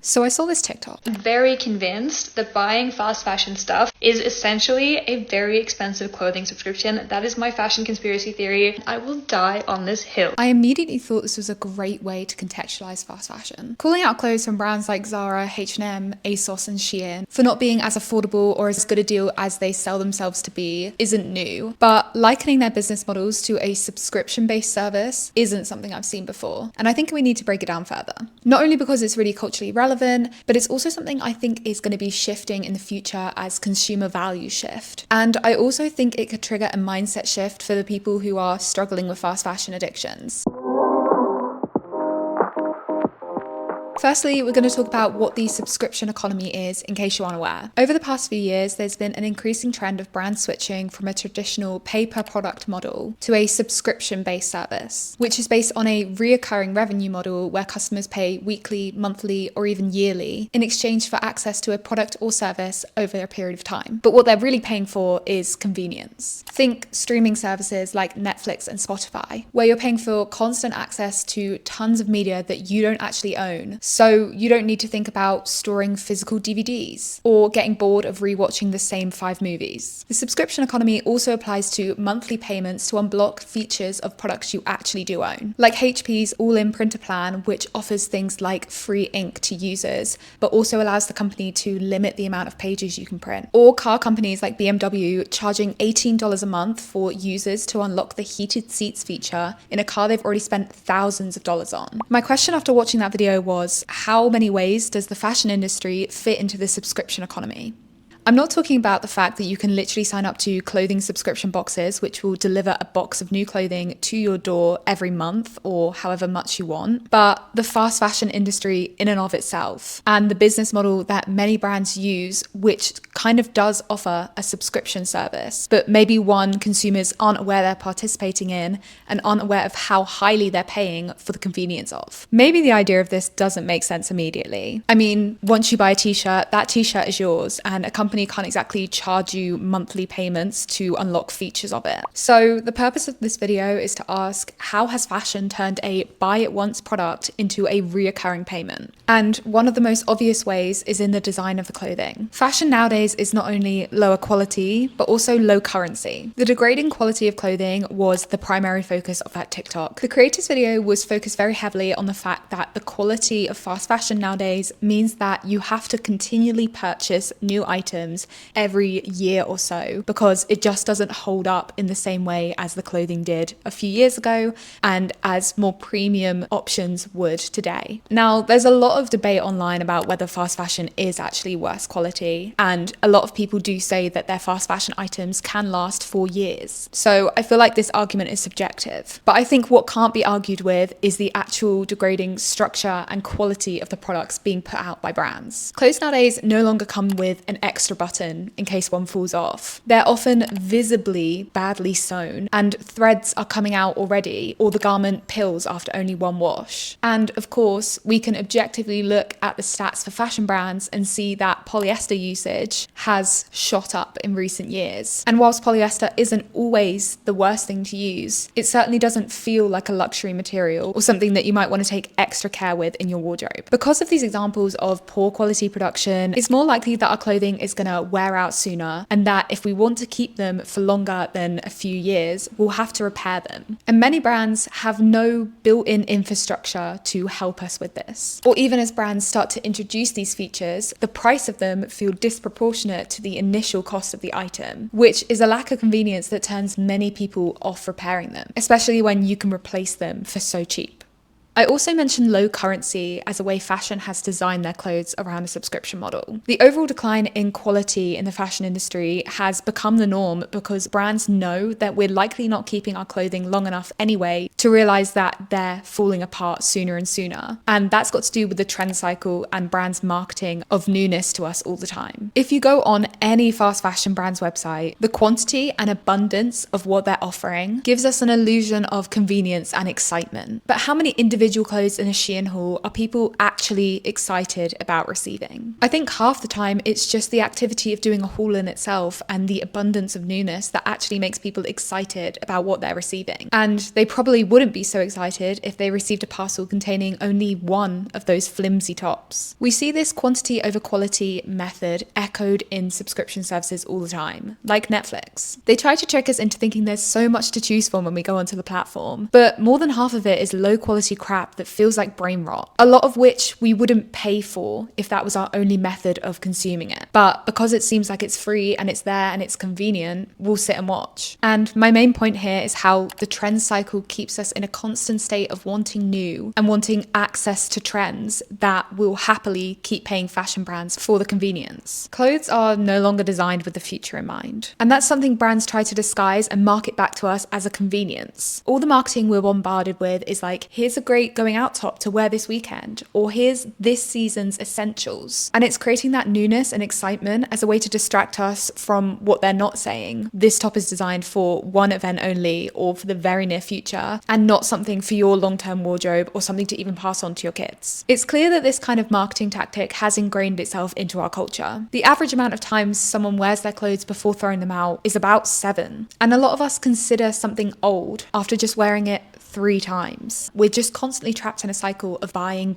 So I saw this TikTok. I'm very convinced that buying fast fashion stuff is essentially a very expensive clothing subscription. That is my fashion conspiracy theory. I will die on this hill. I immediately thought this was a great way to contextualize fast fashion. Calling out clothes from brands like Zara, H&M, ASOS and Shein for not being as affordable or as good a deal as they sell themselves to be isn't new, but likening their business models to a subscription-based service isn't something I've seen before. And I think we need to break it down further. Not only because it's really culturally relevant, but it's also something I think is going to be shifting in the future as consumer values shift. And I also think it could trigger a mindset shift for the people who are struggling with fast fashion addictions. Firstly, we're going to talk about what the subscription economy is, in case you're unaware. Over the past few years, there's been an increasing trend of brands switching from a traditional pay-per-product model to a subscription-based service, which is based on a reoccurring revenue model where customers pay weekly, monthly, or even yearly in exchange for access to a product or service over a period of time. But what they're really paying for is convenience. Think streaming services like Netflix and Spotify, where you're paying for constant access to tons of media that you don't actually own. So you don't need to think about storing physical DVDs or getting bored of rewatching the same 5 movies. The subscription economy also applies to monthly payments to unblock features of products you actually do own, like HP's all-in printer plan, which offers things like free ink to users, but also allows the company to limit the amount of pages you can print. Or car companies like BMW charging $18 a month for users to unlock the heated seats feature in a car they've already spent thousands of dollars on. My question after watching that video was, how many ways does the fashion industry fit into the subscription economy? I'm not talking about the fact that you can literally sign up to clothing subscription boxes, which will deliver a box of new clothing to your door every month or however much you want, but the fast fashion industry in and of itself and the business model that many brands use, which kind of does offer a subscription service, but maybe one consumers aren't aware they're participating in and aren't aware of how highly they're paying for the convenience of. Maybe the idea of this doesn't make sense immediately. I mean, once you buy a t-shirt, that t-shirt is yours and a company can't exactly charge you monthly payments to unlock features of it. So the purpose of this video is to ask, how has fashion turned a buy it once product into a reoccurring payment? And one of the most obvious ways is in the design of the clothing. Fashion nowadays is not only lower quality, but also low currency. The degrading quality of clothing was the primary focus of that TikTok. The creator's video was focused very heavily on the fact that the quality of fast fashion nowadays means that you have to continually purchase new items every year or so because it just doesn't hold up in the same way as the clothing did a few years ago and as more premium options would today. Now, there's a lot of debate online about whether fast fashion is actually worse quality, and a lot of people do say that their fast fashion items can last for years. So I feel like this argument is subjective, but I think what can't be argued with is the actual degrading structure and quality of the products being put out by brands. Clothes nowadays no longer come with an extra button in case one falls off. They're often visibly badly sewn and threads are coming out already, or the garment pills after only one wash. And of course, we can objectively look at the stats for fashion brands and see that polyester usage has shot up in recent years. And whilst polyester isn't always the worst thing to use, it certainly doesn't feel like a luxury material or something that you might want to take extra care with in your wardrobe. Because of these examples of poor quality production, it's more likely that our clothing is going to wear out sooner, and that if we want to keep them for longer than a few years, we'll have to repair them. And many brands have no built-in infrastructure to help us with this. Or even as brands start to introduce these features, the price of them feel disproportionate to the initial cost of the item, which is a lack of convenience that turns many people off repairing them, especially when you can replace them for so cheap. I also mentioned low currency as a way fashion has designed their clothes around a subscription model. The overall decline in quality in the fashion industry has become the norm because brands know that we're likely not keeping our clothing long enough anyway to realize that they're falling apart sooner and sooner. And that's got to do with the trend cycle and brands' marketing of newness to us all the time. If you go on any fast fashion brand's website, the quantity and abundance of what they're offering gives us an illusion of convenience and excitement. But how many individual individual clothes in a Shein haul are people actually excited about receiving? I think half the time it's just the activity of doing a haul in itself and the abundance of newness that actually makes people excited about what they're receiving. And they probably wouldn't be so excited if they received a parcel containing only one of those flimsy tops. We see this quantity over quality method echoed in subscription services all the time, like Netflix. They try to trick us into thinking there's so much to choose from when we go onto the platform, but more than half of it is low quality crap that feels like brain rot, a lot of which we wouldn't pay for if that was our only method of consuming it. But because it seems like it's free and it's there and it's convenient, we'll sit and watch. And my main point here is how the trend cycle keeps us in a constant state of wanting new and wanting access to trends that will happily keep paying fashion brands for the convenience. Clothes are no longer designed with the future in mind. And that's something brands try to disguise and market back to us as a convenience. All the marketing we're bombarded with is like, here's a great going out top to wear this weekend, or here's this season's essentials. And it's creating that newness and excitement as a way to distract us from what they're not saying. This top is designed for one event only or for the very near future, and not something for your long-term wardrobe or something to even pass on to your kids. It's clear that this kind of marketing tactic has ingrained itself into our culture. The average amount of times someone wears their clothes before throwing them out is about 7. And a lot of us consider something old after just wearing it 3 times. We're just constantly trapped in a cycle of buying.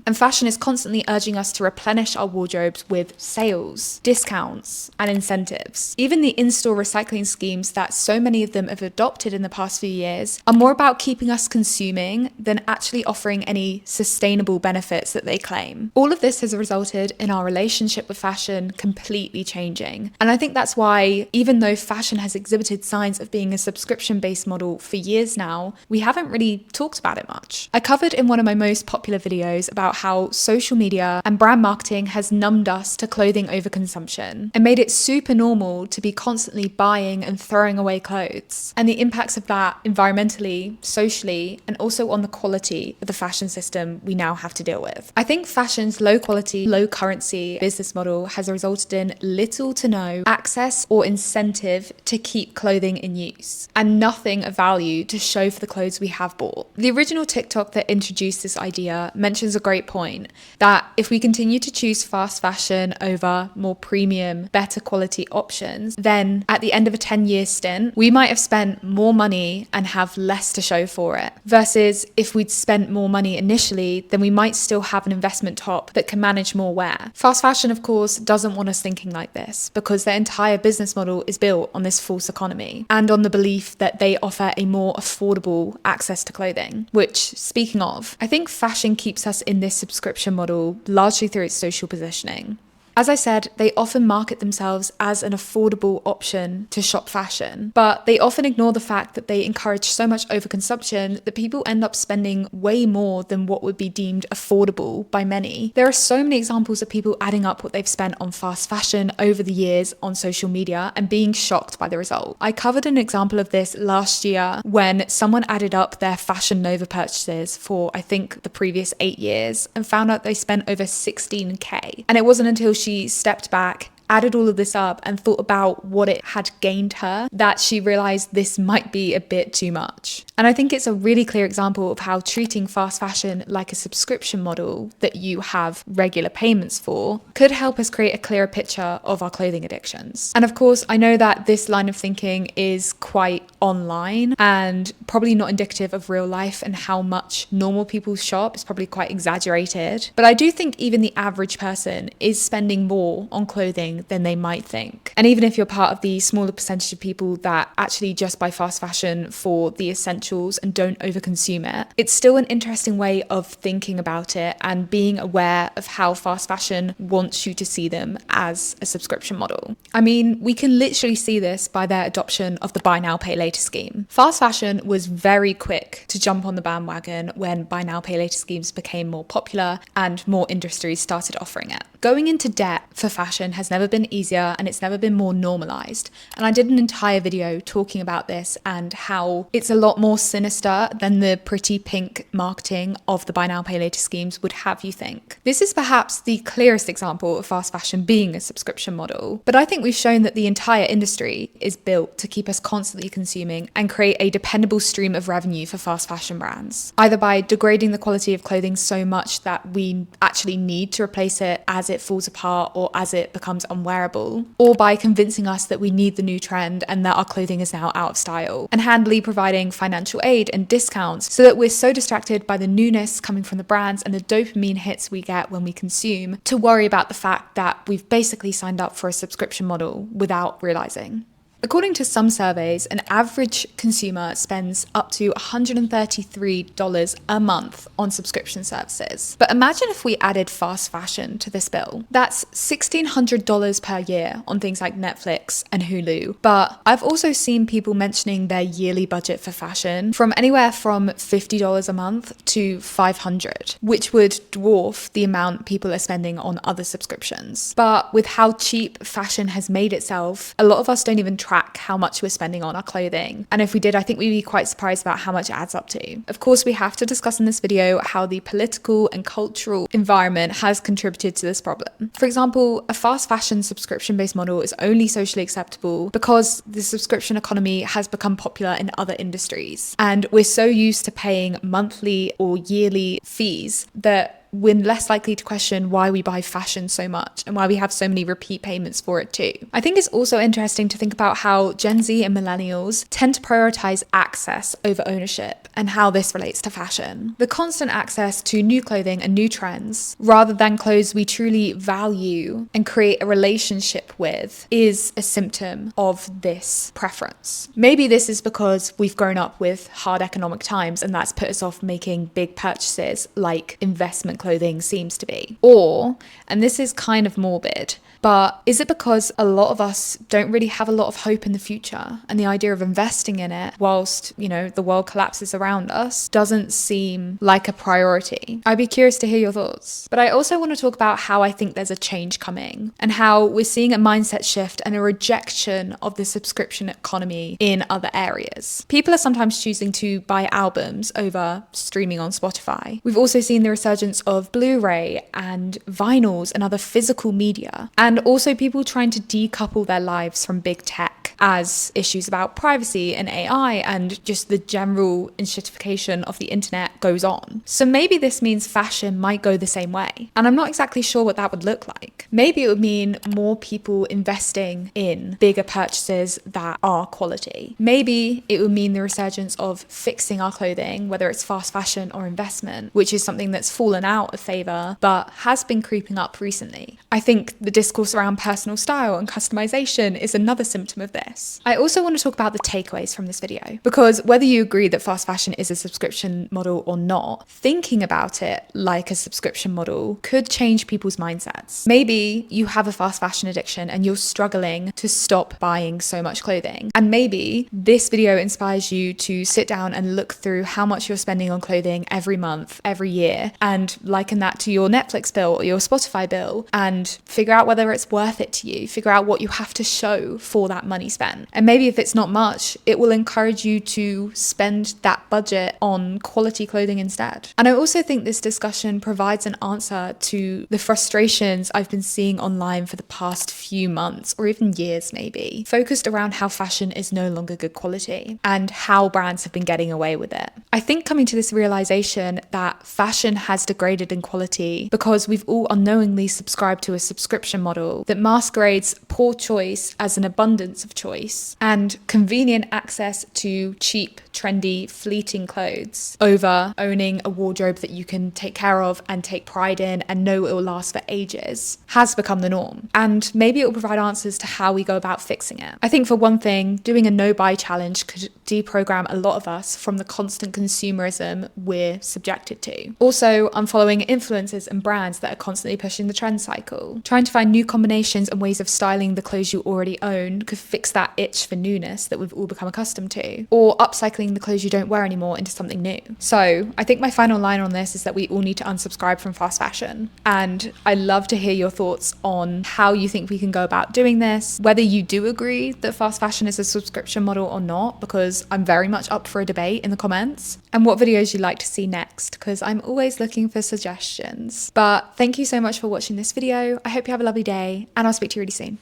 And fashion is constantly urging us to replenish our wardrobes with sales, discounts, and incentives. Even the in-store recycling schemes that so many of them have adopted in the past few years are more about keeping us consuming than actually offering any sustainable benefits that they claim. All of this has resulted in our relationship with fashion completely changing. And I think that's why, even though fashion has exhibited signs of being a subscription-based model for years now, we haven't really talked about it much. I covered in one of my most popular videos about how social media and brand marketing has numbed us to clothing overconsumption and made it super normal to be constantly buying and throwing away clothes, and the impacts of that environmentally, socially, and also on the quality of the fashion system we now have to deal with. I think fashion's low quality, low currency business model has resulted in little to no access or incentive to keep clothing in use, and nothing of value to show for the clothes we have bought. The original TikTok that introduced this idea mentions a great point, that if we continue to choose fast fashion over more premium, better quality options, then at the end of a 10-year stint, we might have spent more money and have less to show for it. Versus if we'd spent more money initially, then we might still have an investment top that can manage more wear. Fast fashion, of course, doesn't want us thinking like this, because their entire business model is built on this false economy and on the belief that they offer a more affordable access to clothing. Which, speaking of, I think fashion keeps us in this subscription model largely through its social positioning. As I said, they often market themselves as an affordable option to shop fashion, but they often ignore the fact that they encourage so much overconsumption that people end up spending way more than what would be deemed affordable by many. There are so many examples of people adding up what they've spent on fast fashion over the years on social media and being shocked by the result. I covered an example of this last year when someone added up their Fashion Nova purchases for, I think, the previous 8 years and found out they spent over 16k. And it wasn't until she stepped back, added all of this up and thought about what it had gained her that she realized this might be a bit too much. And I think it's a really clear example of how treating fast fashion like a subscription model that you have regular payments for could help us create a clearer picture of our clothing addictions. And of course, I know that this line of thinking is quite online and probably not indicative of real life and how much normal people shop. It's probably quite exaggerated. But I do think even the average person is spending more on clothing than they might think. And even if you're part of the smaller percentage of people that actually just buy fast fashion for the essentials and don't overconsume it, it's still an interesting way of thinking about it and being aware of how fast fashion wants you to see them as a subscription model. I mean, we can literally see this by their adoption of the buy now, pay later scheme. Fast fashion was very quick to jump on the bandwagon when buy now, pay later schemes became more popular and more industries started offering it. Going into debt for fashion has never never been easier and it's never been more normalized. And I did an entire video talking about this and how it's a lot more sinister than the pretty pink marketing of the buy now, pay later schemes would have you think. This is perhaps the clearest example of fast fashion being a subscription model, but I think we've shown that the entire industry is built to keep us constantly consuming and create a dependable stream of revenue for fast fashion brands, either by degrading the quality of clothing so much that we actually need to replace it as it falls apart or as it becomes unwearable, or by convincing us that we need the new trend and that our clothing is now out of style, and handily providing financial aid and discounts so that we're so distracted by the newness coming from the brands and the dopamine hits we get when we consume to worry about the fact that we've basically signed up for a subscription model without realizing. According to some surveys, an average consumer spends up to $133 a month on subscription services. But imagine if we added fast fashion to this bill. That's $1,600 per year on things like Netflix and Hulu. But I've also seen people mentioning their yearly budget for fashion from anywhere from $50 a month to $500, which would dwarf the amount people are spending on other subscriptions. But with how cheap fashion has made itself, a lot of us don't even track how much we're spending on our clothing. And if we did, I think we'd be quite surprised about how much it adds up to. Of course, we have to discuss in this video how the political and cultural environment has contributed to this problem. For example, a fast fashion subscription-based model is only socially acceptable because the subscription economy has become popular in other industries. And we're so used to paying monthly or yearly fees that we're less likely to question why we buy fashion so much and why we have so many repeat payments for it too. I think it's also interesting to think about how Gen Z and millennials tend to prioritize access over ownership and how this relates to fashion. The constant access to new clothing and new trends, rather than clothes we truly value and create a relationship with, is a symptom of this preference. Maybe this is because we've grown up with hard economic times and that's put us off making big purchases like investment clothing seems to be. Or, and this is kind of morbid, but is it because a lot of us don't really have a lot of hope in the future and the idea of investing in it whilst, the world collapses around us doesn't seem like a priority? I'd be curious to hear your thoughts. But I also want to talk about how I think there's a change coming and how we're seeing a mindset shift and a rejection of the subscription economy in other areas. People are sometimes choosing to buy albums over streaming on Spotify. We've also seen the resurgence of Blu-ray and vinyls and other physical media, and also people trying to decouple their lives from big tech as issues about privacy and AI and just the general institutification of the internet goes on. So maybe this means fashion might go the same way. And I'm not exactly sure what that would look like. Maybe it would mean more people investing in bigger purchases that are quality. Maybe it would mean the resurgence of fixing our clothing, whether it's fast fashion or investment, which is something that's fallen out of favor but has been creeping up recently. I think the discourse around personal style and customization is another symptom of this. I also want to talk about the takeaways from this video, because whether you agree that fast fashion is a subscription model or not, thinking about it like a subscription model could change people's mindsets. Maybe you have a fast fashion addiction and you're struggling to stop buying so much clothing. And maybe this video inspires you to sit down and look through how much you're spending on clothing every month, every year, and liken that to your Netflix bill or your Spotify bill and figure out whether it's worth it to you. Figure out what you have to show for that money spent. And maybe if it's not much, it will encourage you to spend that budget on quality clothing instead. And I also think this discussion provides an answer to the frustrations I've been seeing online for the past few months or even years maybe, focused around how fashion is no longer good quality and how brands have been getting away with it. I think coming to this realization that fashion has degraded in quality because we've all unknowingly subscribed to a subscription model that masquerades poor choice as an abundance of choice and convenient access to cheap, trendy, fleeting clothes over owning a wardrobe that you can take care of and take pride in and know it will last for ages has become the norm. And maybe it will provide answers to how we go about fixing it. I think for one thing, doing a no-buy challenge could deprogram a lot of us from the constant consumerism we're subjected to. Also, unfollowing influencers and brands that are constantly pushing the trend cycle. Trying to find new combinations and ways of styling the clothes you already own could fix that itch for newness that we've all become accustomed to. Or upcycling morphing the clothes you don't wear anymore into something new. So I think my final line on this is that we all need to unsubscribe from fast fashion. And I'd love to hear your thoughts on how you think we can go about doing this, whether you do agree that fast fashion is a subscription model or not, because I'm very much up for a debate in the comments, and what videos you'd like to see next, because I'm always looking for suggestions. But thank you so much for watching this video. I hope you have a lovely day, and I'll speak to you really soon.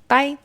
Bye.